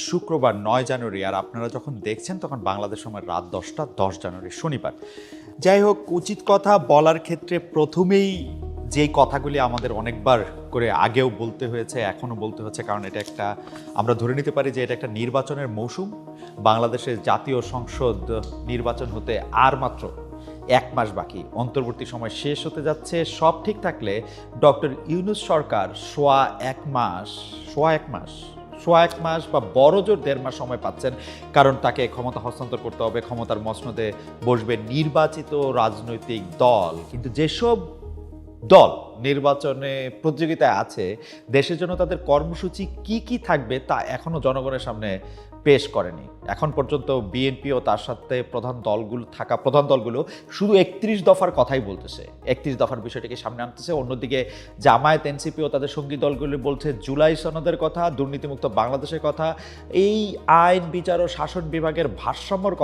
শুক্রবার ৯ জানুয়ারি, আর আপনারা যখন দেখছেন তখন বাংলাদেশ সময় রাত ১০টা, ১০ জানুয়ারি শনিবার। যাই হোক, উচিত কথা বলার ক্ষেত্রে প্রথমেই যেই কথাগুলি আমাদের অনেকবার করে আগেও বলতে হয়েছে, এখনও বলতে হচ্ছে, কারণ এটা একটা, আমরা ধরে নিতে পারি যে এটা একটা নির্বাচনের মৌসুম। বাংলাদেশের জাতীয় সংসদ নির্বাচন হতে আর মাত্র ১ মাস বাকি, অন্তর্বর্তী সময় শেষ হতে যাচ্ছে। সব ঠিক থাকলে ডক্টর ইউনূস সরকার সোয়া এক মাস বা বড় জোর ১.৫ মাস সময় পাচ্ছেন, কারণ তাকে ক্ষমতা হস্তান্তর করতে হবে, ক্ষমতার মসনদে বসবে নির্বাচিত রাজনৈতিক দল। কিন্তু যেসব দল নির্বাচনে প্রতিযোগিতায় আছে, দেশের জন্য তাদের কর্মসূচি কি কি থাকবে তা এখনো জনগণের সামনে পেশ করেনি। এখন পর্যন্ত বিএনপি ও তার সাথে প্রধান দলগুলো শুধু ৩১ দফার কথাই বলতেছে, ৩১ দফার বিষয়টিকে সামনে আনতেছে। অন্যদিকে জামায়াত, এনসিপি ও তাদের সঙ্গী দলগুলো বলছে জুলাই সনদের কথা, দুর্নীতিমুক্ত বাংলাদেশের কথা, এই আইন বিচার ও শাসন বিভাগের ভারসাম্যর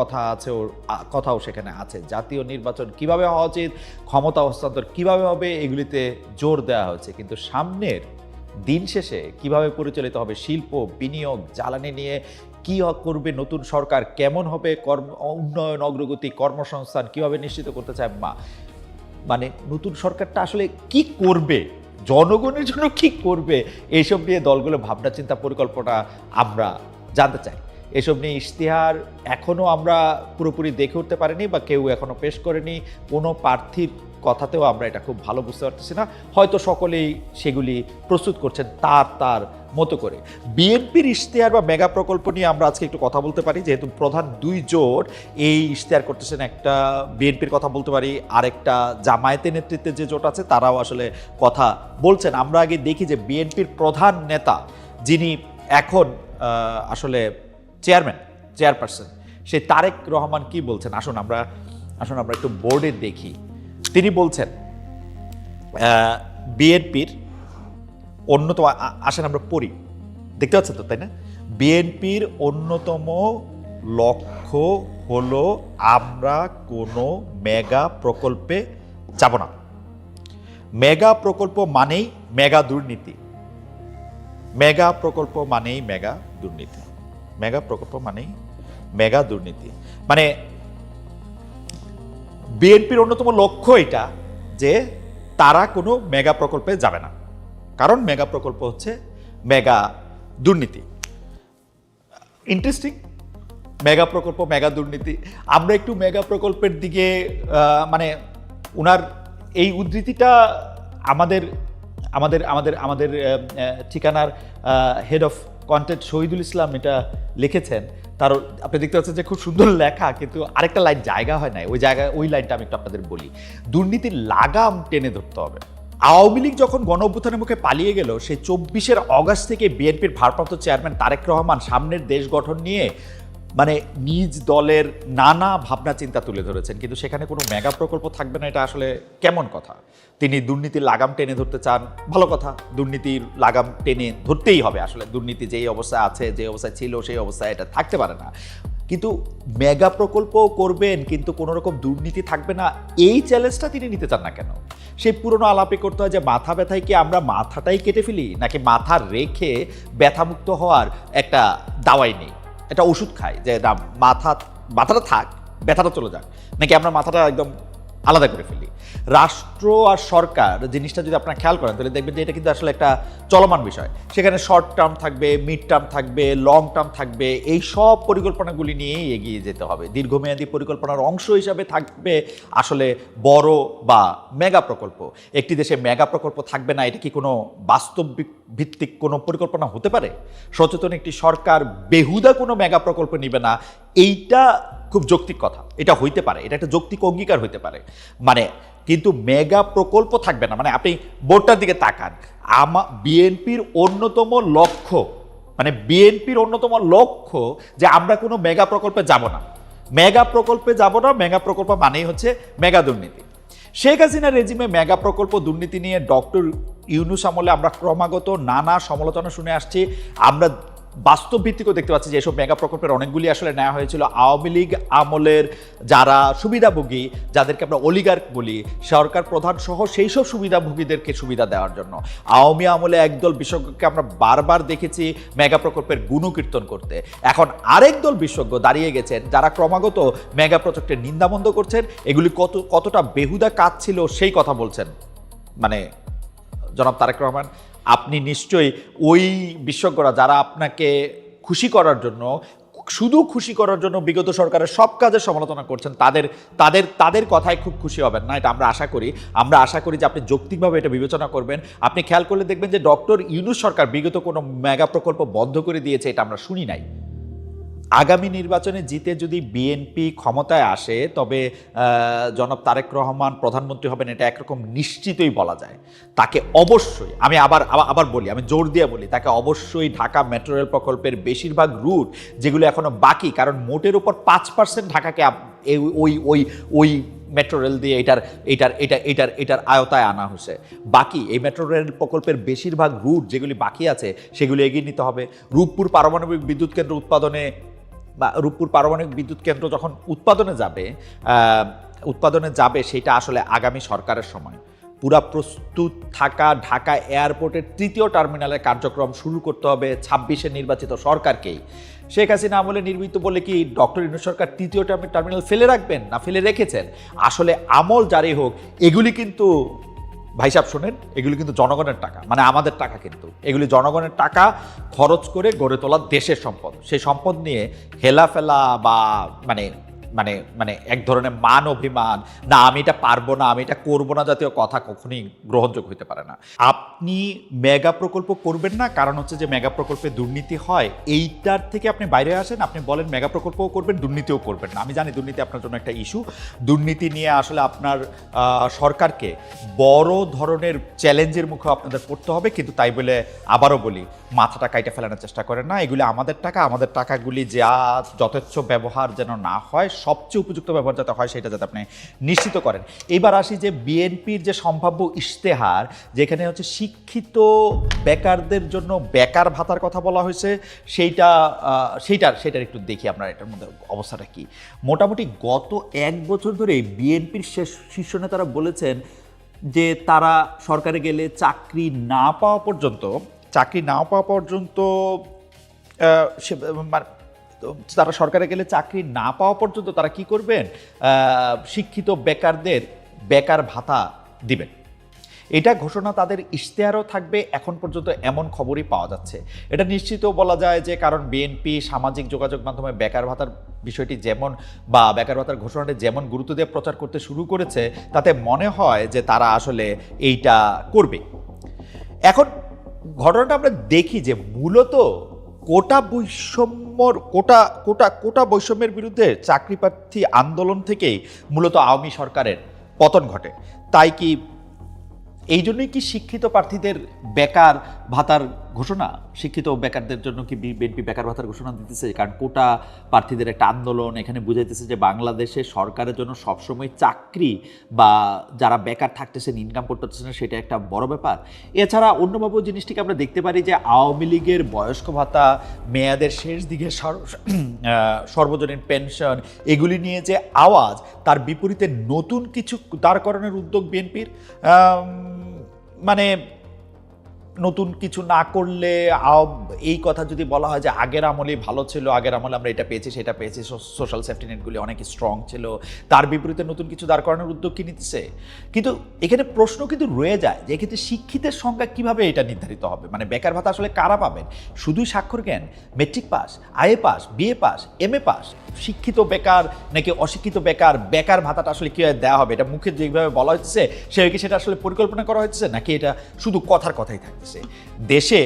কথাও সেখানে আছে। জাতীয় নির্বাচন কিভাবে হওয়া উচিত, ক্ষমতা হস্তান্তর কিভাবে হবে, এগুলিতে জোর দেওয়া হয়েছে। কিন্তু সামনের দিন শেষে কিভাবে পরিচালিত হবে শিল্প, বিনিয়োগ, জ্বালানি নিয়ে কি করবে নতুন সরকার, কেমন হবে উন্নয়ন, অগ্রগতি, কর্মসংস্থান কিভাবে নিশ্চিত করতে চায় মানে নতুন সরকারটা আসলে কি করবে, জনগণের জন্য কি করবে, এইসব নিয়ে দলগুলো ভাবনা চিন্তা পরিকল্পনা আমরা জানতে চাই। এসব নিয়ে ইশতেহার এখনও আমরা পুরোপুরি দেখে উঠতে পারিনি বা কেউ এখনও পেশ করেনি। কোনো প্রার্থীর কথাতেও আমরা এটা খুব ভালো বুঝতে পারতেছি না। হয়তো সকলেই সেগুলি প্রস্তুত করছেন তার মতো করে। বিএনপির ইশতেহার বা মেগা প্রকল্প নিয়ে আমরা আজকে একটু কথা বলতে পারি, যেহেতু প্রধান দুই জোট এই ইশতেহার করতেছেন। একটা বিএনপির কথা বলতে পারি, আরেকটা জামায়াতের নেতৃত্বে যে জোট আছে তারাও আসলে কথা বলছেন। আমরা আগে দেখি যে বিএনপির প্রধান নেতা, যিনি এখন আসলে চেয়ারপারসন, সেই তারেক রহমান কি বলছেন, আসুন আমরা একটু বোর্ডে দেখি। তিনি বলছেন বিএনপির অন্যতম, আসেন আমরা পড়ি, দেখতে পাচ্ছেন তো, তাই না? বিএনপির অন্যতম লক্ষ্য হলো আমরা কোনো মেগা প্রকল্পে যাব না। মেগা প্রকল্প মানেই মেগা দুর্নীতি, মেগা প্রকল্প মানেই মেগা দুর্নীতি, মেগা প্রকল্প মানেই মেগা দুর্নীতি। মানে বিএনপির অন্যতম লক্ষ্য এটা যে তারা কোনো মেগা প্রকল্পে যাবে না, কারণ মেগা প্রকল্প হচ্ছে মেগা দুর্নীতি। ইন্টারেস্টিং, মেগা প্রকল্প মেগা দুর্নীতি। আমরা একটু মেগা প্রকল্পের দিকে, মানে ওনার এই উদ্ধৃতিটা আমাদের আমাদের আমাদের আমাদের ঠিকানার head of content Shahidul Islam এটা লিখেছেন। তার আপনি দেখতে পাচ্ছেন যে খুব সুন্দর লেখা, কিন্তু আরেকটা লাইন জায়গা হয় নাই, ওই লাইনটা আমি একটু আপনাদের বলি। দুর্নীতির লাগাম টেনে ধরতে হবে। আওয়ামী লীগ যখন গণ অভ্যুত্থানের মুখে পালিয়ে গেল, সেই ২৪ অগাস্ট থেকে বিএনপির ভারপ্রাপ্ত চেয়ারম্যান তারেক রহমান সামনের দেশ গঠন নিয়ে মানে নিজ দলের নানা ভাবনা চিন্তা তুলে ধরেছেন, কিন্তু সেখানে কোনো মেগা প্রকল্প থাকবে না, এটা আসলে কেমন কথা? তিনি দুর্নীতির লাগাম টেনে ধরতে চান, ভালো কথা, দুর্নীতির লাগাম টেনে ধরতেই হবে। আসলে দুর্নীতি যেই অবস্থায় আছে, যে অবস্থায় ছিল, সেই অবস্থায় এটা থাকতে পারে না। কিন্তু মেগা প্রকল্প করবেন কিন্তু কোনো রকম দুর্নীতি থাকবে না, এই চ্যালেঞ্জটা তিনি নিতে চান না কেন? সেই পুরনো আলাপে করতে হয় যে মাথা ব্যথায় কি আমরা মাথাটাই কেটে ফেলি, নাকি মাথা রেখে ব্যথামুক্ত হওয়ার একটা দাওয়াই নেই, একটা ওষুধ খাই যে না মাথাটা থাক, ব্যথাটা চলে যাক, নাকি আমরা মাথাটা একদম আলাদা করে ফেলি? রাষ্ট্র আর সরকার জিনিসটা যদি আপনারা খেয়াল করেন তাহলে দেখবেন যে এটা কিন্তু আসলে একটা চলমান বিষয়। সেখানে শর্ট টার্ম থাকবে, মিড টার্ম থাকবে, লং টার্ম থাকবে, এই সব পরিকল্পনাগুলি নিয়েই এগিয়ে যেতে হবে। দীর্ঘমেয়াদী পরিকল্পনার অংশ হিসাবে থাকবে আসলে বড় বা মেগা প্রকল্প। একটি দেশে মেগা প্রকল্প থাকবে না, এটা কি কোনো বাস্তব ভিত্তিক কোনো পরিকল্পনা হতে পারে? সচেতন একটি সরকার বেহুদা কোনো মেগা প্রকল্প নেবে না, এইটা খুব যৌক্তিক কথা, এটা হইতে পারে, এটা একটা যৌক্তিক অঙ্গীকার হইতে পারে। মানে কিন্তু মেগা প্রকল্প থাকবে না, মানে আপনি বোর্ডটার দিকে তাকান, বিএনপির অন্যতম লক্ষ্য যে আমরা কোনো মেগা প্রকল্পে যাব না, মেগা প্রকল্প মানেই হচ্ছে মেগা দুর্নীতি। শেখ হাসিনা রেজিমে মেগা প্রকল্প দুর্নীতি নিয়ে ডক্টর ইউনূস আমলে আমরা ক্রমাগত নানা সমালোচনা শুনে আসছি। আমরা বাস্তব ভিত্তিকও দেখতে পাচ্ছি যে এসব মেগা প্রকল্পের অনেকগুলি আসলে নেওয়া হয়েছিল আওয়ামী লীগ আমলের যারা সুবিধাভোগী, যাদেরকে আমরা অলিগার্ক বলি, সরকার প্রধান সহ সেই সব সুবিধাভোগীদেরকে সুবিধা দেওয়ার জন্য। আওয়ামী আমলে একদল বিশেষজ্ঞকে আমরা বারবার দেখেছি মেগা প্রকল্পের গুণকীর্তন করতে। এখন আরেক দল বিশেষজ্ঞ দাঁড়িয়ে গেছেন যারা ক্রমাগত মেগা প্রজেক্টের নিন্দাবন্ধ করছেন, এগুলি কতটা বেহুদা কাজ ছিল সেই কথা বলছেন। মানে জনাব তারেক রহমান, আপনি নিশ্চয়ই ওই বিশেষজ্ঞরা যারা আপনাকে খুশি করার জন্য, শুধু খুশি করার জন্য বিগত সরকারের সব কাজের সমালোচনা করছেন, তাদের কথায় খুব খুশি হবেন না, এটা আমরা আশা করি যে আপনি যৌক্তিকভাবে এটা বিবেচনা করবেন। আপনি খেয়াল করলে দেখবেন যে ডক্টর ইউনূস সরকার বিগত কোনো মেগা প্রকল্প বন্ধ করে দিয়েছে, এটা আমরা শুনি নাই। আগামী নির্বাচনে জিতে যদি বিএনপি ক্ষমতায় আসে, তবে জনাব তারেক রহমান প্রধানমন্ত্রী হবেন, এটা একরকম নিশ্চিতই বলা যায়। তাকে অবশ্যই, আমি আবার বলি, আমি জোর দিয়ে বলি, তাকে অবশ্যই ঢাকা মেট্রো রেল প্রকল্পের বেশিরভাগ রুট যেগুলো এখনো বাকি, কারণ মোটের উপর 5% ঢাকাকে ওই মেট্রো রেল দিয়ে এটার আয়তায় আনা হয়েছে। বাকি এই মেট্রো রেল প্রকল্পের বেশিরভাগ রুট যেগুলি বাকি আছে সেগুলো এগিয়ে নিতে হবে। রূপপুর পারমাণবিক বিদ্যুৎ কেন্দ্র যখন উৎপাদনে যাবে সেটা আসলে আগামী সরকারের সময় পুরা প্রস্তুত থাকা ঢাকা এয়ারপোর্টের 3য় টার্মিনালের কার্যক্রম শুরু করতে হবে 26-এর নির্বাচিত সরকারকেই। শেখ হাসিনা আমলে নির্মিত বলে কি ডক্টর ইউনূস সরকার 3য় টার্মিনাল ফেলে রাখবেন? না, ফেলে রেখেছেন। আসলে আমল যারই হোক, এগুলি কিন্তু ভাই সাহেব শোনেন, এগুলি কিন্তু জনগণের টাকা, মানে আমাদের টাকা, কিন্তু এগুলি জনগণের টাকা খরচ করে গড়ে তোলা দেশের সম্পদ। সেই সম্পদ নিয়ে হেলাফেলা বা মানে এক ধরনের মান অভিমান, না আমি এটা পারবো না, আমি এটা করবো না জাতীয় কথা কখনোই গ্রহণযোগ্য হতে পারে না। আপনি মেগা প্রকল্প করবেন না, কারণ হচ্ছে যে মেগা প্রকল্পে দুর্নীতি হয়, এইটার থেকে আপনি বাইরে আসেন। আপনি বলেন মেগা প্রকল্পও করবেন, দুর্নীতিও করবেন না। আমি জানি দুর্নীতি আপনার জন্য একটা ইস্যু। দুর্নীতি নিয়ে আসলে আপনার সরকারকে বড় ধরনের চ্যালেঞ্জের মুখে আপনাদের পড়তে হবে, কিন্তু তাই বলে আবারও বলি, মাথাটা কাইটে ফেলানোর চেষ্টা করেন না। এগুলি আমাদের টাকাগুলি যা যথেচ্ছ ব্যবহার যেন না হয়, সবচেয়ে উপযুক্ত ব্যবহার যাতে হয় সেটা যাতে আপনি নিশ্চিত করেন। এবার আসি যে বিএনপির যে সম্ভাব্য ইশতেহার, যেখানে হচ্ছে শিক্ষিত বেকারদের জন্য বেকার ভাতার কথা বলা হয়েছে, সেইটার একটু দেখি আমরা এটার মধ্যে অবস্থাটা কি। মোটামুটি গত 1 বছর ধরে বিএনপির শীর্ষ নেতারা বলেছেন যে তারা সরকারে গেলে চাকরি না পাওয়া পর্যন্ত তারা সরকারে গেলে চাকরি না পাওয়া পর্যন্ত তারা কি করবেন? শিক্ষিত বেকারদের বেকার ভাতা দিবেন। এটা ঘোষণা তাদের ইশতেহারও থাকবে, এখন পর্যন্ত এমন খবরই পাওয়া যাচ্ছে। এটা নিশ্চিতও বলা যায় যে কারণ বিএনপি সামাজিক যোগাযোগ মাধ্যমে বেকার ভাতার বিষয়টি যেমন, বা বেকার ভাতার ঘোষণাটি যেমন গুরুত্ব দিয়ে প্রচার করতে শুরু করেছে, তাতে মনে হয় যে তারা আসলে এইটা করবে। এখন ঘটনাটা আমরা দেখি যে মূলত কোটা বৈষম্যের বিরুদ্ধে চাকরি প্রার্থী আন্দোলন থেকেই মূলত আওয়ামী সরকারের পতন ঘটে। তাই কি এই জন্যই কি শিক্ষিত প্রার্থীদের বেকার ভাতার ঘোষণা, শিক্ষিত বেকারদের জন্য কি বিএনপি বেকার ভাতার ঘোষণা দিতেছে? কারণ কোটা প্রার্থীদের একটা আন্দোলন এখানে বুঝাইতেছে যে বাংলাদেশে সরকারের জন্য সবসময় চাকরি বা যারা বেকার থাকতেছেন, ইনকাম করতেছেন, সেটা একটা বড় ব্যাপার। এছাড়া অন্যভাবে জিনিসটিকে আমরা দেখতে পারি যে আওয়ামী লীগের বয়স্ক ভাতা, মেয়াদের শেষ দিকে সর্বজনীন পেনশন, এগুলি নিয়ে যে আওয়াজ, তার বিপরীতে নতুন কিছু দাঁড়করণের উদ্যোগ বিএনপির, মানে নতুন কিছু না করলে এই কথা যদি বলা হয় যে আগের আমলেই ভালো ছিল, আগের আমলে আমরা এটা পেয়েছি সেটা পেয়েছি, সোশ্যাল সেফটি নেটগুলি অনেক স্ট্রং ছিল, তার বিপরীতে নতুন কিছু দাঁড় করানোর উদ্যোগ কি নিতেছে? কিন্তু এখানে প্রশ্ন কিন্তু রয়ে যায় যে এক্ষেত্রে শিক্ষিতের সংখ্যা কিভাবে এটা নির্ধারিত হবে? মানে বেকার ভাতা আসলে কারা পাবেন? শুধুই স্বাক্ষর জ্ঞান, matric pass, IA pass, BA pass, MA pass, শিক্ষিত বেকার নাকি অশিক্ষিত বেকার? বেকার ভাতাটা আসলে কীভাবে দেওয়া হবে? এটা মুখে যেভাবে বলা হচ্ছে সেটা আসলে পরিকল্পনা করা হচ্ছে, নাকি এটা শুধু কথাই থাকতেছে? দেশে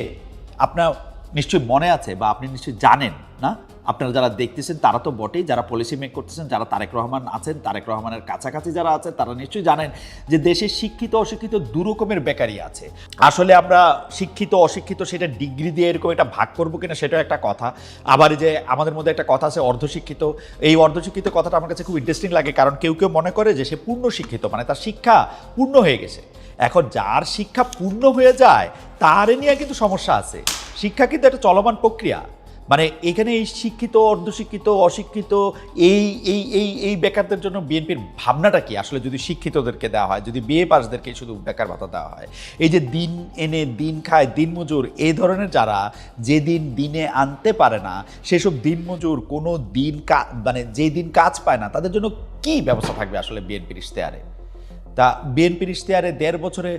আপনার নিশ্চয়ই মনে আছে বা আপনি নিশ্চয়ই জানেন না, আপনারা যারা দেখতেছেন তারা তো বটেই, যারা পলিসি মেক করতেছেন, যারা তারেক রহমান আছেন, তারেক রহমানের কাছাকাছি যারা আছেন, তারা নিশ্চয়ই জানেন যে দেশে শিক্ষিত অশিক্ষিত দু রকমের বেকারই আছে। আসলে আমরা শিক্ষিত অশিক্ষিত সেটা ডিগ্রি দিয়ে এরকম একটা ভাগ করবো কিনা সেটাও একটা কথা। আবার যে আমাদের মধ্যে একটা কথা আছে অর্ধশিক্ষিত, এই অর্ধশিক্ষিত কথাটা আমার কাছে খুব ইন্টারেস্টিং লাগে, কারণ কেউ মনে করে যে সে পূর্ণ শিক্ষিত, মানে তার শিক্ষা পূর্ণ হয়ে গেছে। এখন যার শিক্ষা পূর্ণ হয়ে যায় তার নিয়ে কিন্তু সমস্যা আছে। শিক্ষা কিন্তু একটা চলমান প্রক্রিয়া। মানে এখানে এই শিক্ষিত, অর্ধশিক্ষিত, অশিক্ষিত এই এই এই এই বেকারদের জন্য বিএনপির ভাবনাটা কি আসলে? যদি শিক্ষিতদেরকে দেওয়া হয়, যদি বিএ পাসদেরকে শুধু বেকার ভাতা দেওয়া হয়, এই যে দিন এনে দিন খায় দিনমজুর এই ধরনের যারা যেদিন দিনে আনতে পারে না, সেসব দিনমজুর কোনো দিন মানে যেই দিন কাজ পায় না, তাদের জন্য কি ব্যবস্থা থাকবে আসলে বিএনপির ইশতেহারে? তা বিএনপির ইশতেহারে 1.5 বছরে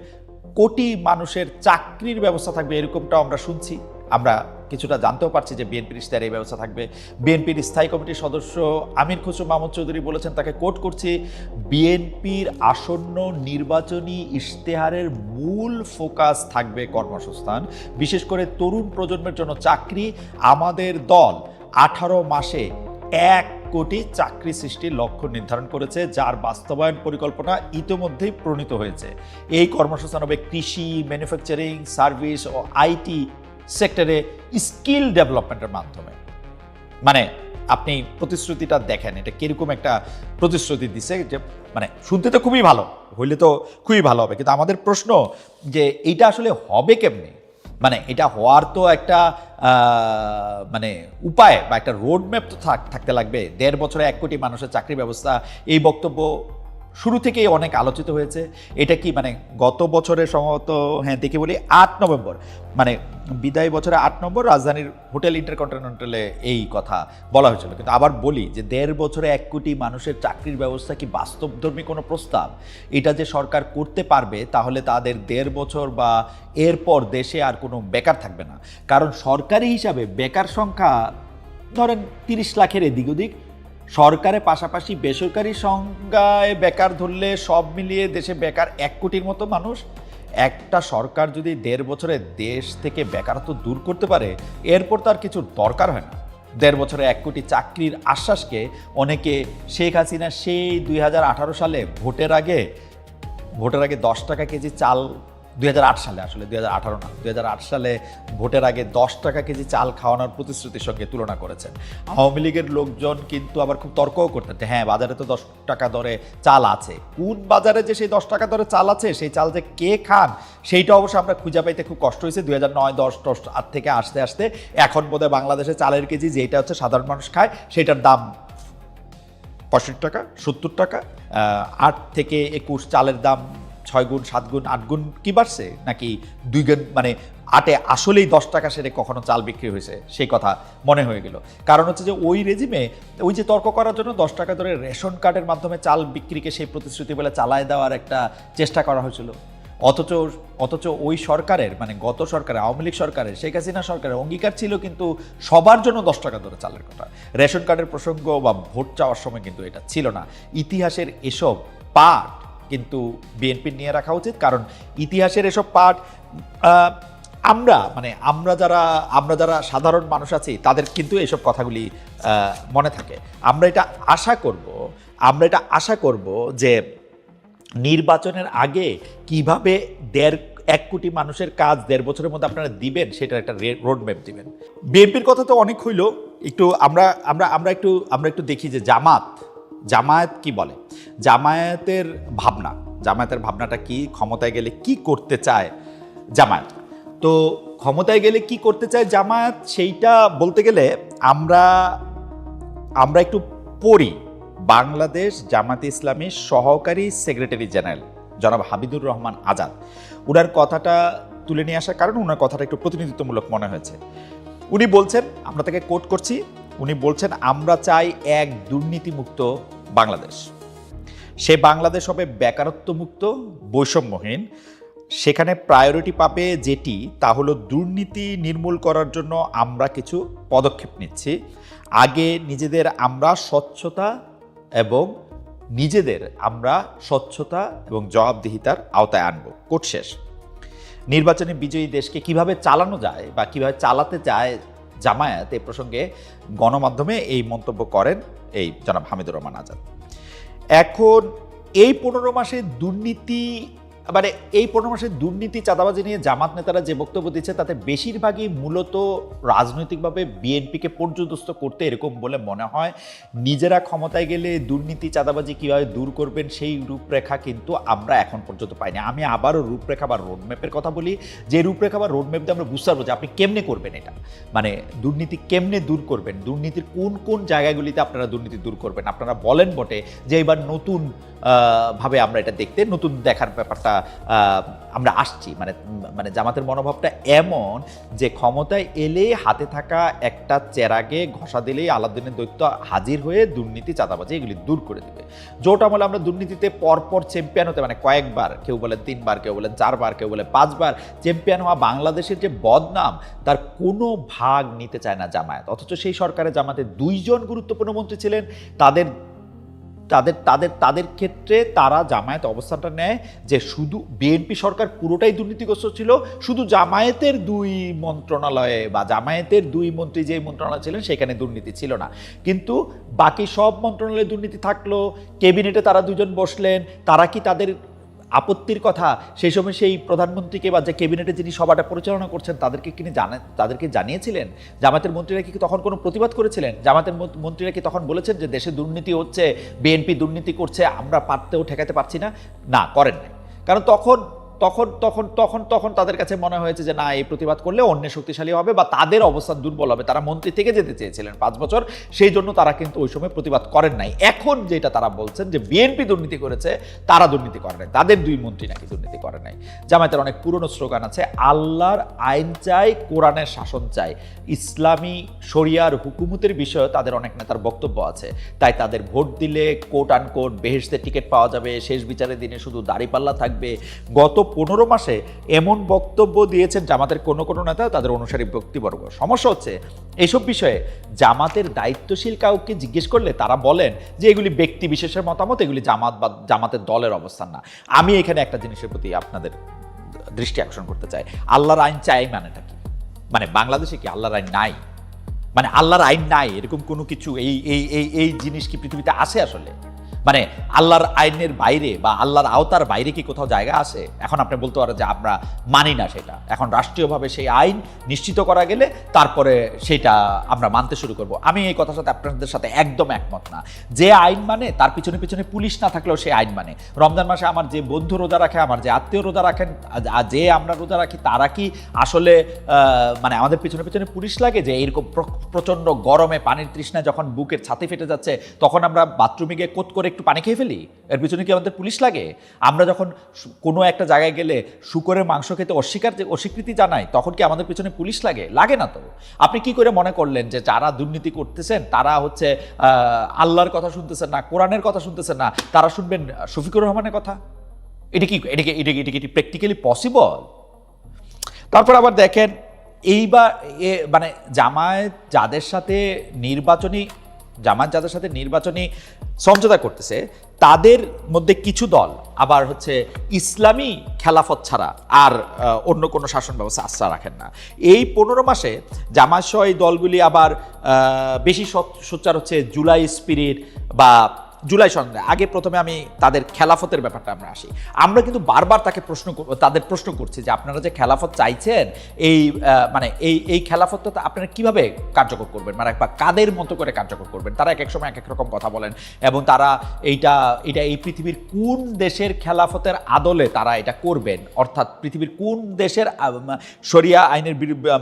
কোটি মানুষের চাকরির ব্যবস্থা থাকবে এরকমটাও আমরা শুনছি। আমরা কিছুটা জানতেও পারছি যে বিএনপির ইশতেহারে এই ব্যবস্থা থাকবে। বিএনপির স্থায়ী কমিটির সদস্য আমির খসরু মাহমুদ চৌধুরী বলেছেন, তাকে কোট করছি, বিএনপির আসন্ন নির্বাচনী ইশতেহারের মূল ফোকাস থাকবে কর্মসংস্থান, বিশেষ করে তরুণ প্রজন্মের জন্য চাকরি। আমাদের দল 18 মাসে 1 কোটি চাকরি সৃষ্টির লক্ষ্য নির্ধারণ করেছে, যার বাস্তবায়ন পরিকল্পনা ইতিমধ্যেই প্রণীত হয়েছে। এই কর্মসংস্থান হবে কৃষি, ম্যানুফ্যাকচারিং, সার্ভিস ও আইটি সেক্টরে স্কিল ডেভেলপমেন্টের মাধ্যমে। মানে আপনি প্রতিশ্রুতিটা দেখেন, এটা কিরকম একটা প্রতিশ্রুতি দিছে, যে মানে শুনতে তো খুবই ভালো, হইলে তো খুবই ভালো হবে, কিন্তু আমাদের প্রশ্ন যে এইটা আসলে হবে কেমনে? মানে এটা হওয়ার তো একটা মানে উপায় বা একটা রোড ম্যাপ তো থাকতে লাগবে। 1.5 বছরে 1 কোটি মানুষের চাকরি ব্যবস্থা, এই বক্তব্য শুরু থেকেই অনেক আলোচিত হয়েছে। এটা কি মানে গত বছরে সম্ভবত, হ্যাঁ দেখে বলি 8 নভেম্বর, মানে বিদায় বছরে 8 নম্বর রাজধানীর হোটেল ইন্টারকন্টিনেন্টালে এই কথা বলা হয়েছিল। কিন্তু আবার বলি যে 1.5 বছরে 1 কোটি মানুষের চাকরির ব্যবস্থা কি বাস্তবধর্মী কোনো প্রস্তাব? এটা যে সরকার করতে পারবে, তাহলে তাদের 1.5 বছর বা এরপর দেশে আর কোনো বেকার থাকবে না। কারণ সরকারি হিসাবে বেকার সংখ্যা ধরেন 30 লাখের এদিক ওদিক, সরকারের পাশাপাশি বেসরকারি সংজ্ঞায় বেকার ধরলে সব মিলিয়ে দেশে বেকার 1 কোটির মতো মানুষ। একটা সরকার যদি 1.5 বছরে দেশ থেকে বেকারত্ব দূর করতে পারে, এরপর তার কিছু দরকার হয় না। 1.5 বছরে 1 কোটি চাকরির আশ্বাসকে অনেকে শেখ হাসিনা সেই 2018 সালে ভোটের আগে 10 টাকা কেজি চাল, 2008 সালে, আসলে 2018 না, 2008 সালে ভোটের আগে 10 টাকা কেজি চাল খাওয়ানোর প্রতিশ্রুতির সঙ্গে তুলনা করেছেন। আওয়ামী লীগের লোকজন কিন্তু আবার খুব তর্কও করতেন যে হ্যাঁ, বাজারে তো 10 টাকা দরে চাল আছে। কোন বাজারে যে সেই 10 টাকা দরে চাল আছে, সেই চাল যে কে খান, সেইটা অবশ্য আমরা খুঁজে পাইতে খুব কষ্ট হয়েছে। 2009, 10 থেকে আসতে আসতে এখন বোধহয় বাংলাদেশে চালের কেজি যেটা হচ্ছে সাধারণ মানুষ খায়, সেটার দাম 65 টাকা, 70 টাকা। 8 থেকে 21 চালের দাম 6 গুণ, 7 গুণ, 8 গুণ কি বাড়ছে, নাকি 2 গুণ? মানে 8-এ আসলেই 10 টাকা সেরে কখনো চাল বিক্রি হয়েছে, সেই কথা মনে হয়ে গেল। কারণ হচ্ছে যে ওই রেজিমে ওই যে তর্ক করার জন্য 10 টাকা ধরে রেশন কার্ডের মাধ্যমে চাল বিক্রিকে সেই প্রতিশ্রুতি বলে চালায় দেওয়ার একটা চেষ্টা করা হয়েছিল। অথচ ওই সরকারের, মানে গত সরকারের, আওয়ামী লীগ সরকারের, শেখ হাসিনা সরকারের অঙ্গীকার ছিল কিন্তু সবার জন্য 10 টাকা ধরে চালের কথা। রেশন কার্ডের প্রসঙ্গ বা ভোট চাওয়ার সময় কিন্তু এটা ছিল না। ইতিহাসের এসব পাঠ কিন্তু বিএনপির নিয়ে রাখা উচিত, কারণ ইতিহাসের এসব পাঠ আমরা যারা সাধারণ মানুষ আছি, তাদের কিন্তু এসব কথাগুলি মনে থাকে। আমরা এটা আশা করব যে নির্বাচনের আগে কিভাবে 1 কোটি মানুষের কাজ 1.5 বছরের মধ্যে আপনারা দিবেন, সেটার একটা রোড ম্যাপ দিবেন। বিএনপির কথা তো অনেক হইল, একটু আমরা একটু দেখি যে জামায়াত কি বলে। জামায়াতের ভাবনাটা কি, ক্ষমতায় গেলে কি করতে চায় জামায়াত। তো ক্ষমতায় গেলে কি করতে চায় জামায়াত, সেইটা বলতে গেলে আমরা একটু পড়ি বাংলাদেশ জামায়াতে ইসলামীর সহকারী সেক্রেটারি জেনারেল জনাব হাবিবুর রহমান আজাদ, উনার কথাটা তুলে নিয়ে আসার কারণ উনার কথাটা একটু প্রতিনিধিত্বমূলক মনে হয়েছে। উনি বলছেন, আমরা তাকে কোট করছি, উনি বলছেন, আমরা চাই এক দুর্নীতিমুক্ত বাংলাদেশ। সে বাংলাদেশ হবে বেকারত্বমুক্ত, বৈষম্যহীন। সেখানে প্রায়োরিটি পাবে যেটি, তা হলো দুর্নীতি নির্মূল করার জন্য আমরা কিছু পদক্ষেপ নিচ্ছি। আগে নিজেদের আমরা স্বচ্ছতা এবং জবাবদিহিতার আওতায় আনব। কোট শেষ। নির্বাচনে বিজয়ী দেশকে কিভাবে চালানো যায় বা কিভাবে চালাতে চায় জামায়াত, এ প্রসঙ্গে গণমাধ্যমে এই মন্তব্য করেন এই জনাব হামিদুর রহমান আজাদ। এখন এই 15 মাসে দুর্নীতি মানে এই 15 মাসের দুর্নীতি চাঁদাবাজি নিয়ে জামাত নেতারা যে বক্তব্য দিচ্ছে তাতে বেশিরভাগই মূলত রাজনৈতিকভাবে বিএনপিকে পর্যদস্ত করতে এরকম বলে মনে হয়। নিজেরা ক্ষমতায় গেলে দুর্নীতি চাঁদাবাজি কীভাবে দূর করবেন সেই রূপরেখা কিন্তু আমরা এখন পর্যন্ত পাইনি। আমি আবারও রূপরেখা বা রোডম্যাপের কথা বলি, যে রূপরেখা বা রোডম্যাপ দিয়ে আমরা বুঝতে পারবো যে আপনি কেমনে করবেন এটা, মানে দুর্নীতি কেমনে দূর করবেন, দুর্নীতির কোন কোন জায়গাগুলিতে আপনারা দুর্নীতি দূর করবেন। আপনারা বলেন বটে যে এবার নতুন ভাবে আমরা এটা দেখতে, নতুন দেখার ব্যাপারটা আমরা আসছি, মানে মানে জামাতের মনোভাবটা এমন যে ক্ষমতায় এলে হাতে থাকা একটা চেরাগে ঘষা দিলেই আলাউদ্দিনের দৈত্য হাজির হয়ে দুর্নীতি চাঁদাবাজি এগুলি দূর করে দেবে। জোট আমলে আমরা দুর্নীতিতে পরপর চ্যাম্পিয়ন হতে, মানে কয়েকবার, কেউ বলেন 3 বার, কেউ বলেন 4 বার, কেউ বলে 5 বার চ্যাম্পিয়ন হওয়া বাংলাদেশের যে বদনাম তার কোনো ভাগ নিতে চায় না জামায়াত। অথচ সেই সরকারে জামাতের 2 জন গুরুত্বপূর্ণ মন্ত্রী ছিলেন, তাদের তাদের তাদের তাদের ক্ষেত্রে তারা জামায়াত অবস্থানটা নেয় যে শুধু বিএনপি সরকার পুরোটাই দুর্নীতিগ্রস্ত ছিল, শুধু জামায়াতের 2 মন্ত্রণালয়ে বা জামায়াতের 2 মন্ত্রী যে মন্ত্রণালয় ছিলেন সেখানে দুর্নীতি ছিল না, কিন্তু বাকি সব মন্ত্রণালয়ে দুর্নীতি থাকলো। ক্যাবিনেটে তারা 2 জন বসলেন, তারা কি তাদের আপত্তির কথা সেই সময় সেই প্রধানমন্ত্রীকে বা যে ক্যাবিনেটে যিনি সভাটা পরিচালনা করছেন তাদেরকে জানিয়েছিলেন? জামাতের মন্ত্রীরা কি তখন কোনো প্রতিবাদ করেছিলেন? জামাতের মন্ত্রীরা কি তখন বলেছেন যে দেশে দুর্নীতি হচ্ছে, বিএনপি দুর্নীতি করছে, আমরা পারতেও ঠেকাতে পারছি না? না, করেন নাই। কারণ তখন তখন তখন তখন তখন তাদের কাছে মনে হয়েছে যে না, এই প্রতিবাদ করলে অন্য শক্তিশালী হবে বা তাদের অবস্থান দুর্বল হবে। তারা মন্ত্রী থেকে যেতে চেয়েছিলেন 5 বছর, সেই জন্য তারা কিন্তু ওই সময় প্রতিবাদ করেন নাই। এখন যেটা তারা বলছেন যে বিএনপি দুর্নীতি করেছে, তারা দুর্নীতি করে নাই, তাদের 2 মন্ত্রী নাকি দুর্নীতি করে নাই। জামায়াতের অনেক পুরনো স্লোগান আছে, আল্লাহর আইন চাই, কোরআনের শাসন চাই, ইসলামী শরিয়ার হুকুমতের বিষয়ে তাদের অনেক নেতার বক্তব্য আছে। তাই তাদের ভোট দিলে কোট আনকোট বেহেশতের টিকিট পাওয়া যাবে, শেষ বিচারের দিনে শুধু দাড়িপাল্লা থাকবে। গত 15 মাসে এমন বক্তব্য দিয়েছেন জামাতের কোনো কোনো নেতা, তাদের অনুসারী ব্যক্তিবর্গ। সমস্যা হচ্ছে এইসব বিষয়ে জামাতের দায়িত্বশীল কাউকে জিজ্ঞেস করলে তারা বলেন যে এগুলি ব্যক্তি বিশেষের মতামত, এগুলি জামাত বা জামাতের দলের অবস্থান না। আমি এখানে একটা জিনিসের প্রতি আপনাদের দৃষ্টি আকর্ষণ করতে চাই। আল্লাহর আইন চাই মানেটা কি? মানে বাংলাদেশে কি আল্লাহর আইন নাই? মানে আল্লাহর আইন নাই এরকম কোনো কিছু এই এই এই এই জিনিস কি পৃথিবীতে আছে আসলে? মানে আল্লাহর আইনের বাইরে বা আল্লাহর আওতার বাইরে কি কোথাও জায়গা আছে? এখন আপনি বলতে পারেন যে আমরা মানি না সেটা, এখন রাষ্ট্রীয়ভাবে সেই আইন নিশ্চিত করা গেলে তারপরে সেটা আমরা মানতে শুরু করব। আমি এই কথার সাথে আপনাদের সাথে একদম একমত না। যে আইন মানে তার পিছনে পিছনে পুলিশ না থাকলেও সে আইন মানে। রমজান মাসে আমার যে বন্ধু রোজা রাখে, আমার যে আত্মীয় রোজা রাখেন, যে আমরা রোজা রাখি, তারা কি আসলে মানে আমাদের পিছনে পিছনে পুলিশ লাগে যে এরকম প্রচণ্ড গরমে পানির তৃষ্ণায় যখন বুকের ছাতি ফেটে যাচ্ছে তখন আমরা বাথরুমে গিয়ে কোত করে একটু পানি খেয়ে ফেলি? এর পিছনে কি আমাদের পুলিশ লাগে? আমরা যখন কোনো একটা জায়গায় গেলে শুকরের মাংস খেতে অস্বীকৃতি জানাই তখন কি আমাদের পিছনে পুলিশ লাগে? লাগে না তো। আপনি কি করে মনে করলেন যে যারা দুর্নীতি করতেছেন তারা হচ্ছে আল্লাহর কথা শুনতেছেন না, কোরআনের কথা শুনতেছেন না, তারা শুনবেন শফিকুর রহমানের কথা? এটা কি প্র্যাকটিক্যালি পসিবল? তারপর আবার দেখেন এইবার মানে জামায়াত যাদের সাথে নির্বাচনী সমঝোতা করতেছে তাদের মধ্যে কিছু দল আবার হচ্ছে ইসলামী খেলাফত ছাড়া আর অন্য কোনো শাসন ব্যবস্থা আস্থা রাখেন না। এই 15 মাসে জামায়াত সহ এই দলগুলি আবার বেশি সোচ্চার হচ্ছে জুলাই স্পিরিট বা জুলাই সন্ধ্যা। আগে প্রথমে আমি তাদের খেলাফতের ব্যাপারটা আমরা আসি। আমরা কিন্তু বারবার তাদের প্রশ্ন করছি যে আপনারা যে খেলাফত চাইছেন এই মানে এই খেলাফতটা আপনারা কিভাবে কার্যকর করবেন, মানে বা কাদের মতো করে কার্যকর করবেন? তারা এক এক সময় এক এক রকম কথা বলেন এবং তারা এটা এই পৃথিবীর কোন দেশের খেলাফতের আদলে তারা এটা করবেন, অর্থাৎ পৃথিবীর কোন দেশের শরিয়া আইনের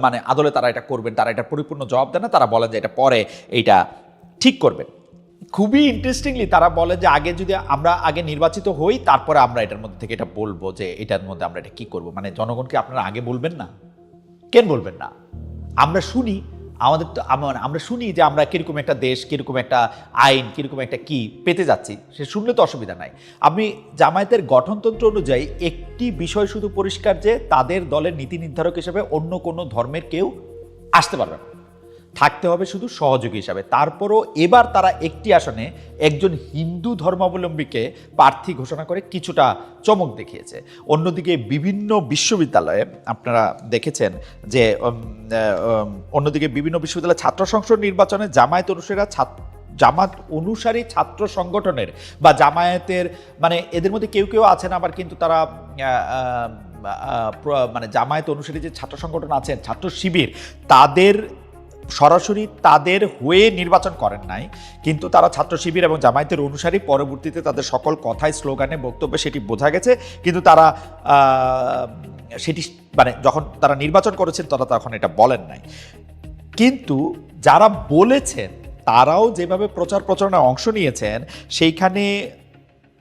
মানে আদলে তারা এটা করবেন, তারা এটা পরিপূর্ণ জবাব দেন না। তারা বলেন যে এটা পরে এইটা ঠিক করবেন। খুবই ইন্টারেস্টিংলি তারা বলে যে আমরা আগে নির্বাচিত হই, তারপরে আমরা এটার মধ্যে থেকে এটা বলবো যে এটার মধ্যে আমরা এটা কি করব। মানে জনগণকে আপনারা আগে বলবেন না? কেন বলবেন না? আমরা শুনি আমরা শুনি যে আমরা কিরকম একটা দেশ, কিরকম একটা আইন, কিরকম একটা কি পেতে যাচ্ছি, সে শুনলে তো অসুবিধা নাই। আমি জামায়াতের গঠনতন্ত্র অনুযায়ী একটি বিষয় শুধু পরিষ্কার যে তাদের দলের নীতি নির্ধারক হিসেবে অন্য কোনো ধর্মের কেউ আসতে পারবে না, থাকতে হবে শুধু সহযোগী হিসাবে। তারপরও এবার তারা একটি আসনে একজন হিন্দু ধর্মাবলম্বীকে প্রার্থী ঘোষণা করে কিছুটা চমক দেখিয়েছে। অন্যদিকে বিভিন্ন বিশ্ববিদ্যালয়ে আপনারা দেখেছেন যে অন্যদিকে বিভিন্ন বিশ্ববিদ্যালয়ে ছাত্র সংসদ নির্বাচনে জামায়াত অনুসারীরা জামাত অনুসারী ছাত্র সংগঠনের বা জামায়াতের মানে এদের মধ্যে কেউ কেউ আছেন আবার কিন্তু তারা মানে জামায়াত অনুসারী যে ছাত্র সংগঠন আছেন, ছাত্র শিবির, তাদের সরাসরি তাদের হয়ে নির্বাচন করেন নাই, কিন্তু তারা ছাত্র শিবির এবং জামায়াতের অনুসারী। পরবর্তীতে তাদের সকল কথায়, স্লোগানে, বক্তব্যে সেটি বোঝা গেছে, কিন্তু তারা সেটি মানে যখন তারা নির্বাচন করেছেন তারা তখন এটা বলেন নাই। কিন্তু যারা বলেছেন তারাও যেভাবে প্রচার প্রচারণায় অংশ নিয়েছেন, সেইখানে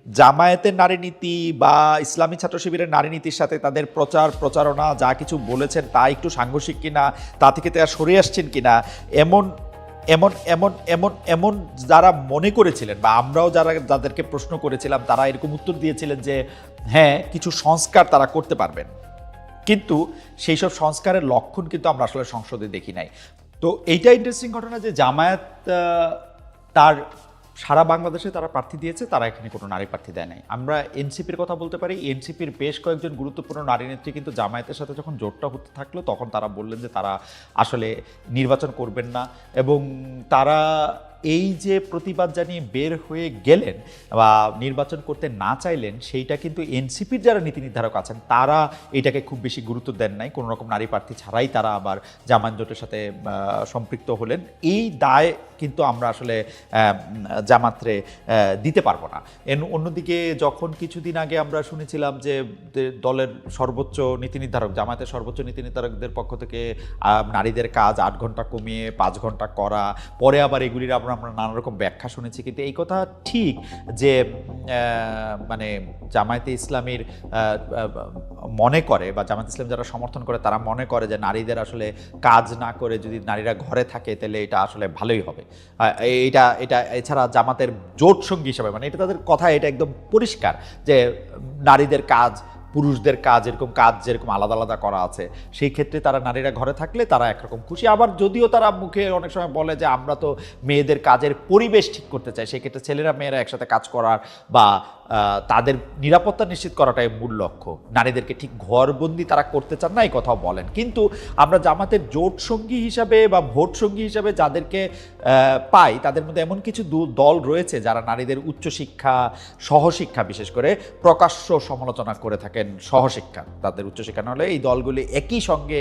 জামায়াতের নারী নীতি বা ইসলামী ছাত্র শিবিরের নারী নীতির সাথে তাদের প্রচারণা যা কিছু বলেছেন তা একটু সাংঘর্ষিক কিনা, তা থেকে তারা সরে আসছেন কিনা, এমন এমন এমন এমন এমন যারা মনে করেছিলেন বা আমরাও যাদেরকে প্রশ্ন করেছিলাম তারা এরকম উত্তর দিয়েছিলেন যে হ্যাঁ, কিছু সংস্কার তারা করতে পারবেন, কিন্তু সেই সব সংস্কারের লক্ষণ কিন্তু আমরা আসলে সংসদে দেখি নাই। তো এইটা ইন্টারেস্টিং ঘটনা যে জামায়াত তার সারা বাংলাদেশে তারা প্রার্থী দিয়েছে, তারা এখানে কোনো নারী প্রার্থী দেয় নাই। আমরা এনসিপির কথা বলতে পারি, এনসিপির বেশ কয়েকজন গুরুত্বপূর্ণ নারী নেত্রী কিন্তু জামায়াতের সাথে যখন জোটটা হতে থাকলো তখন তারা বললেন যে তারা আসলে নির্বাচন করবেন না, এবং তারা এই যে প্রতিবাদ জানিয়ে বের হয়ে গেলেন বা নির্বাচন করতে না চাইলেন, সেইটা কিন্তু এনসিপির যারা নীতি নির্ধারক আছেন তারা এটাকে খুব বেশি গুরুত্ব দেন নাই। কোনো রকম নারী প্রার্থী ছাড়াই তারা আবার জামায়াত জোটের সাথে সম্পৃক্ত হলেন। এই দায় কিন্তু আমরা আসলে জামাতরে দিতে পারবো না। অন্যদিকে যখন কিছুদিন আগে আমরা শুনেছিলাম যে দলের সর্বোচ্চ নীতি নির্ধারক, জামায়াতের সর্বোচ্চ নীতি নির্ধারকদের পক্ষ থেকে নারীদের কাজ 8 ঘন্টা কমিয়ে 5 ঘন্টা করা, পরে আবার এগুলির আমরা নানা রকম ব্যাখ্যা শুনেছি, কিন্তু এই কথা ঠিক যে মানে জামায়াতে ইসলামীর মনে করে বা জামায়াতে ইসলাম যারা সমর্থন করে তারা মনে করে যে নারীদের আসলে কাজ না করে যদি নারীরা ঘরে থাকে তাহলে এটা আসলে ভালোই হবে। এটা এছাড়া জামাতের জোট সঙ্গী হিসাবে মানে এটা তাদের কথা, এটা একদম পরিষ্কার যে নারীদের কাজ, পুরুষদের কাজ, এরকম কাজ যেরকম আলাদা আলাদা করা আছে, সেই ক্ষেত্রে তারা নারীরা ঘরে থাকলে তারা একরকম খুশি। আবার যদিও তারা মুখে অনেক সময় বলে যে আমরা তো মেয়েদের কাজের পরিবেশ ঠিক করতে চাই, সেই ক্ষেত্রে ছেলেরা মেয়েরা একসাথে কাজ করার বা তাদের নিরাপত্তা নিশ্চিত করাটাই মূল লক্ষ্য, নারীদেরকে ঠিক ঘরবন্দি তারা করতে চান না, এই কথাও বলেন। কিন্তু আমরা জামাতের জোট সঙ্গী হিসাবে বা ভোট সঙ্গী হিসাবে যাদেরকে পাই তাদের মধ্যে এমন কিছু দল রয়েছে যারা নারীদের উচ্চশিক্ষা, সহশিক্ষা বিশেষ করে প্রকাশ্য সমালোচনা করে থাকেন। সহশিক্ষা, তাদের উচ্চশিক্ষা না হলে এই দলগুলি একই সঙ্গে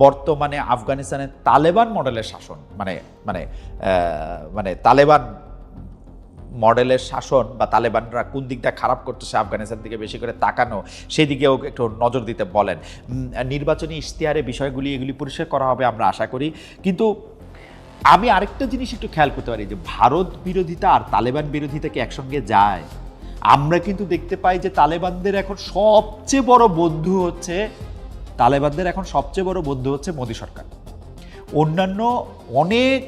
বর্তমানে আফগানিস্তানের তালেবান মডেলের শাসন মানে মানে মানে তালেবান মডেলের শাসন বা তালেবানরা কোন দিকটা খারাপ করতেছে আফগানিস্তান দিকে বেশি করে তাকানো, সেই দিকেও একটু নজর দিতে বলেন। নির্বাচনী ইশতেহারে বিষয়গুলি এগুলি পরিষ্কার করা হবে আমরা আশা করি। কিন্তু আমি আরেকটা জিনিস একটু খেয়াল করতে পারি যে ভারত বিরোধিতা আর তালেবান বিরোধিতা কি একসঙ্গে যায়? আমরা কিন্তু দেখতে পাই যে তালেবানদের এখন সবচেয়ে বড় বন্ধু হচ্ছে মোদী সরকার। অন্যান্য অনেক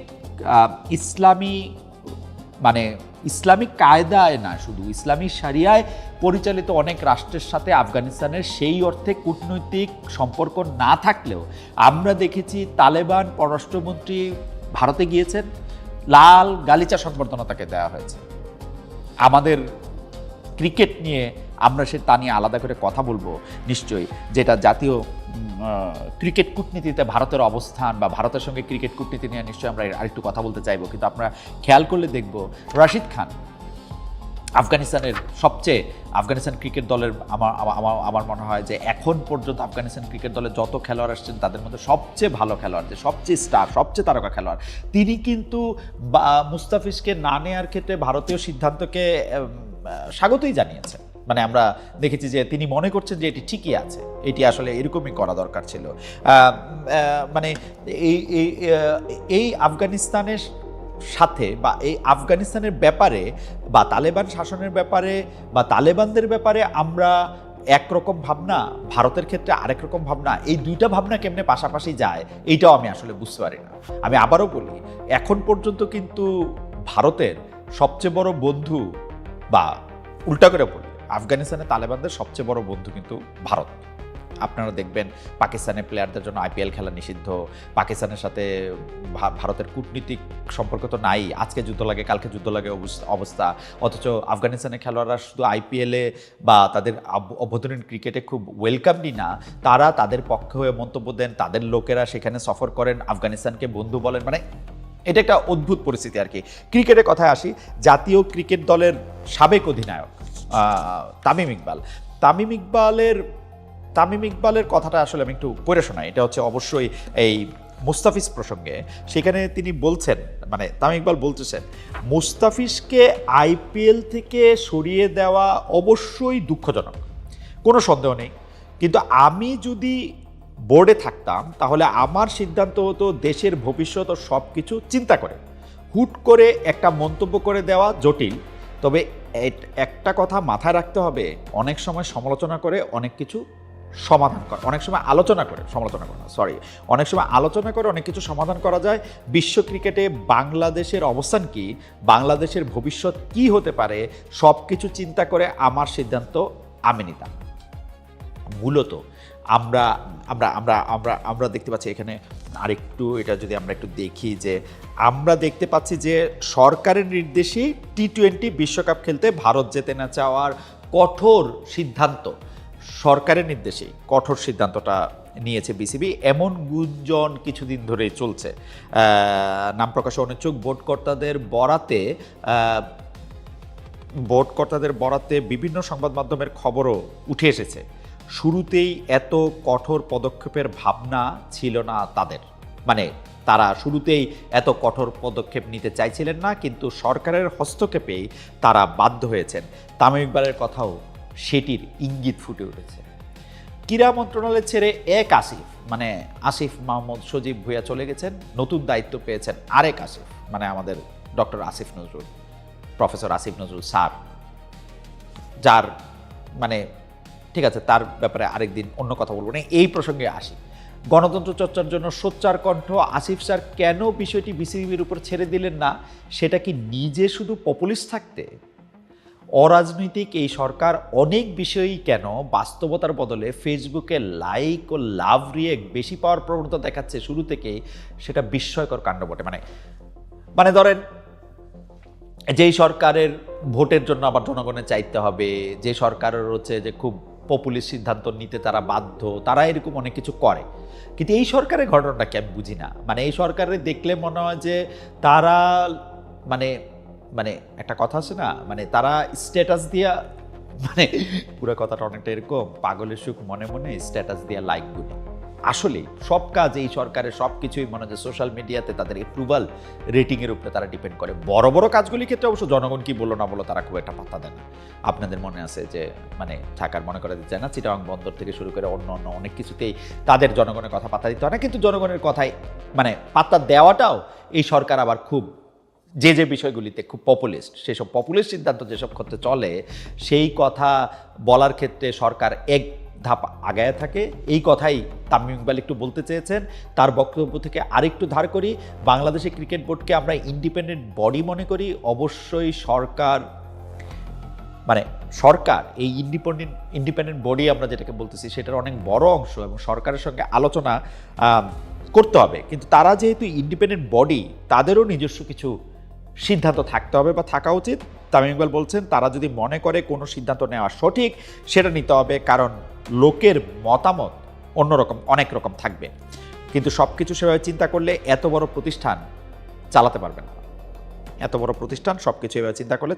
ইসলামিক কায়দায় না, শুধু ইসলামী শরিয়ায় পরিচালিত অনেক রাষ্ট্রের সাথে আফগানিস্তানের সেই অর্থে কূটনৈতিক সম্পর্ক না থাকলেও আমরা দেখেছি তালেবান পররাষ্ট্রমন্ত্রী ভারতে গিয়েছেন, লাল গালিচা সংবর্ধনা তাকে দেওয়া হয়েছে। আমাদের ক্রিকেট নিয়ে আমরা তা নিয়ে আলাদা করে কথা বলবো নিশ্চয়ই, যেটা জাতীয় ক্রিকেট কূটনীতিতে ভারতের অবস্থান বা ভারতের সঙ্গে ক্রিকেট কূটনীতি নিয়ে নিশ্চয়ই আমরা আরেকটু কথা বলতে চাইবো। কিন্তু আমরা খেয়াল করলে দেখব রাশিদ খান আফগানিস্তান ক্রিকেট দলের আমার মনে হয় যে এখন পর্যন্ত আফগানিস্তান ক্রিকেট দলে যত খেলোয়াড় আসছেন তাদের মধ্যে সবচেয়ে ভালো খেলোয়াড়, যে সবচেয়ে স্টার, সবচেয়ে তারকা খেলোয়াড়, তিনি কিন্তু মুস্তাফিজকে না নেওয়ার ক্ষেত্রে ভারতীয় সিদ্ধান্তকে স্বাগতই জানিয়েছেন। মানে আমরা দেখেছি যে তিনি মনে করছেন যে এটি ঠিকই আছে, এটি আসলে এরকমই করা দরকার ছিল। মানে এই আফগানিস্তানের সাথে বা এই আফগানিস্তানের ব্যাপারে বা তালেবান শাসনের ব্যাপারে বা তালেবানদের ব্যাপারে আমরা একরকম ভাবনা, ভারতের ক্ষেত্রে আরেক রকম ভাবনা, এই দুইটা ভাবনা কেমনে পাশাপাশি যায় এইটাও আমি আসলে বুঝতে পারি না। আমি আবারও বলি, এখন পর্যন্ত কিন্তু ভারতের সবচেয়ে বড় বন্ধু, বা উল্টা করে বলি আফগানিস্তানে তালেবানদের সবচেয়ে বড় বন্ধু কিন্তু ভারত। আপনারা দেখবেন পাকিস্তানের প্লেয়ারদের জন্য আইপিএল খেলা নিষিদ্ধ, পাকিস্তানের সাথে ভারতের কূটনীতিক সম্পর্ক তো নাই, আজকে যুদ্ধ লাগে কালকে যুদ্ধ লাগে অবস্থা। অথচ আফগানিস্তানের খেলোয়াড়রা শুধু আইপিএলে বা তাদের অভ্যন্তরীণ ক্রিকেটে খুব ওয়েলকামই না, তারা তাদের পক্ষে হয়ে মন্তব্য দেন, তাদের লোকেরা সেখানে সফর করেন, আফগানিস্তানকে বন্ধু বলেন। মানে এটা একটা অদ্ভুত পরিস্থিতি আর কি। ক্রিকেটের কথায় আসি, জাতীয় ক্রিকেট দলের সাবেক অধিনায়ক তামিম ইকবাল, তামিম ইকবালের কথাটা আসলে আমি একটু পড়ে শোনাই। এটা হচ্ছে অবশ্যই এই মুস্তাফিজ প্রসঙ্গে। সেখানে তিনি বলছেন, মানে তামিম ইকবাল বলতেছেন, মুস্তাফিজকে আইপিএল থেকে সরিয়ে দেওয়া অবশ্যই দুঃখজনক, কোনো সন্দেহ নেই। কিন্তু আমি যদি বোর্ডে থাকতাম তাহলে আমার সিদ্ধান্ত হতো দেশের ভবিষ্যৎ ও সব কিছু চিন্তা করে। হুট করে একটা মন্তব্য করে দেওয়া জটিল, তবে একটা কথা মাথায় রাখতে হবে, অনেক সময় সমালোচনা করে অনেক কিছু সমাধান করা, অনেক সময় আলোচনা করে অনেক সময় আলোচনা করে অনেক কিছু সমাধান করা যায়। বিশ্ব ক্রিকেটে বাংলাদেশের অবস্থান কি, বাংলাদেশের ভবিষ্যৎ কি হতে পারে, সব কিছু চিন্তা করে আমার সিদ্ধান্ত আমি নিতাম। মূলত আমরা আমরা আমরা আমরা আমরা দেখতে পাচ্ছি এখানে আরেকটু, এটা যদি আমরা একটু দেখি, যে আমরা দেখতে পাচ্ছি যে সরকারের নির্দেশেই টি-20 বিশ্বকাপ খেলতে ভারত যেতে না চাওয়ার কঠোর সিদ্ধান্ত, সরকারের নির্দেশেই কঠোর সিদ্ধান্তটা নিয়েছে বিসিবি, এমন গুঞ্জন কিছুদিন ধরেই চলছে। নাম প্রকাশে অনিচ্ছুক বোর্ডকর্তাদের বরাতে বিভিন্ন সংবাদ মাধ্যমের খবরও উঠে এসেছে। শুরুতেই এত কঠোর পদক্ষেপের ভাবনা ছিল না তাদের, মানে তারা শুরুতেই এত কঠোর পদক্ষেপ নিতে চাইছিলেন না, কিন্তু সরকারের হস্তক্ষেপেই তারা বাধ্য হয়েছেন। তামিম ইকবালের কথাও সেটির ইঙ্গিত ফুটে উঠেছে। ক্রীড়া মন্ত্রণালয় ছেড়ে এক আসিফ, মানে আসিফ মাহমুদ সজীব ভুঁইয়া চলে গেছেন, নতুন দায়িত্ব পেয়েছেন আরেক আসিফ, মানে আমাদের doctor Asif Nazrul, professor Asif Nazrul sir, যার মানে ঠিক আছে, তার ব্যাপারে আরেকদিন অন্য কথা বলবো না। এই প্রসঙ্গে আসি, গণতন্ত্র চর্চার জন্য সোচ্চার কণ্ঠ আসিফ স্যার কেন বিষয়টি বিসিবির উপর ছেড়ে দিলেন না? সেটা কি নিজে শুধু পপুলিস্ট থাকতে? অরাজনৈতিক এই সরকার অনেক বিষয়ই কেন বাস্তবতার বদলে ফেসবুকে লাইক ও লাভ রিয়েক্ট বেশি পাওয়ার প্রবণতা দেখাচ্ছে শুরু থেকেই, সেটা বিস্ময়কর কাণ্ড বটে। মানে ধরেন, যেই সরকারের ভোটের জন্য আবার জনগণের চাইতে হবে, যে সরকারের হচ্ছে যে খুব পপুলিস্ট সিদ্ধান্ত নিতে তারা বাধ্য, তারা এরকম অনেক কিছু করে। কিন্তু এই সরকারের ঘটনাটাকে আমি বুঝি না। মানে এই সরকারের দেখলে মনে হয় যে তারা মানে মানে একটা কথা আছে না, মানে তারা স্ট্যাটাস দিয়া, মানে পুরো কথাটা অনেকটা এরকম, পাগলের সুখ মনে মনে স্ট্যাটাস দিয়া লাইক গুলি। আসলে সব কাজ এই সরকারের সব কিছুই মনে হয় সোশ্যাল মিডিয়াতে তাদের অ্যাপ্রুভাল রেটিংয়ের উপরে তারা ডিপেন্ড করে। বড় বড় কাজগুলির ক্ষেত্রে অবশ্য জনগণ কি বললো না বলো তারা খুব একটা পাত্তা দেয় না। আপনাদের মনে আছে যে মানে ঢাকার মনে করা যায় না, চিটাগাং বন্দর থেকে শুরু করে অন্য অন্য অনেক কিছুতেই তাদের জনগণের কথা পাত্তা দিতে হয় না, কিন্তু জনগণের কথায় মানে পাত্তা দেওয়াটাও এই সরকার আবার খুব, যে বিষয়গুলিতে খুব পপুলিস্ট, সেসব পপুলিস্ট সিদ্ধান্ত যেসব ক্ষেত্রে চলে, সেই কথা বলার ক্ষেত্রে সরকার এক ধাপ আগায় থাকে। এই কথাই তামিম ইকবাল একটু বলতে চেয়েছেন। তার বক্তব্য থেকে আরেকটু ধার করি, বাংলাদেশের ক্রিকেট বোর্ডকে আমরা ইন্ডিপেন্ডেন্ট বডি মনে করি। অবশ্যই সরকার এই ইন্ডিপেন্ডেন্ট বডি আমরা যেটাকে বলতেছি সেটার অনেক বড় অংশ, এবং সরকারের সঙ্গে আলোচনা করতে হবে। কিন্তু তারা যেহেতু ইন্ডিপেন্ডেন্ট বডি, তাদেরও নিজস্ব কিছু সিদ্ধান্ত থাকতে হবে বা থাকা উচিত। তামিম ইকবাল বলছেন, তারা যদি মনে করে কোনো সিদ্ধান্ত নেওয়া সঠিক, সেটা নিতে হবে, কারণ লোকের মতামত অন্যরকম, অনেক রকম থাকবে। কিন্তু সব কিছু সেভাবে চিন্তা করলে এত বড় প্রতিষ্ঠান চালাতে পারবে না। এত বড় প্রতিষ্ঠান সব কিছু এভাবে চিন্তা করলে